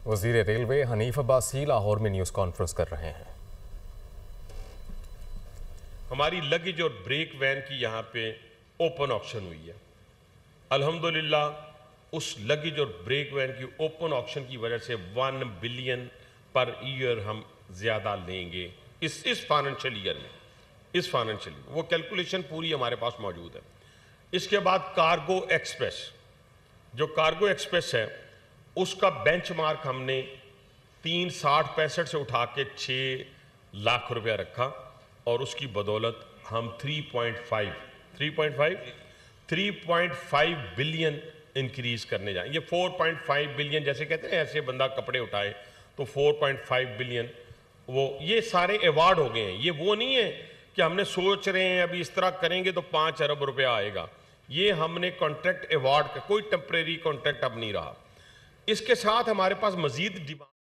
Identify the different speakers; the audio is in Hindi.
Speaker 1: वज़ीर रेलवे हनीफ अब्बासी लाहौर में न्यूज़ कॉन्फ्रेंस कर रहे हैं।
Speaker 2: हमारी लगेज और ब्रेक वैन की यहाँ पे ओपन ऑक्शन हुई है। अल्हम्दुलिल्लाह उस लगेज और ब्रेक वैन की ओपन ऑक्शन की वजह से 1 बिलियन पर ईयर हम ज़्यादा लेंगे इस फाइनेंशियल ईयर में। इस फाइनेंशियल वो कैलकुलेशन पूरी हमारे पास मौजूद है। इसके बाद कार्गो एक्सप्रेस, जो कार्गो एक्सप्रेस है उसका बेंचमार्क हमने 3.60-65 से उठा के 6 लाख रुपया रखा और उसकी बदौलत हम 3.5 बिलियन इंक्रीज करने जाएं। ये 4.5 बिलियन जैसे कहते हैं ऐसे बंदा कपड़े उठाए तो 4.5 बिलियन ये सारे अवार्ड हो गए हैं। ये वो नहीं है कि हमने सोच रहे हैं अभी इस तरह करेंगे तो 5 अरब रुपया आएगा। ये हमने कॉन्ट्रैक्ट अवार्ड का, कोई टेम्परेरी कॉन्ट्रैक्ट अब नहीं रहा। इसके साथ हमारे पास मजीद डिमांड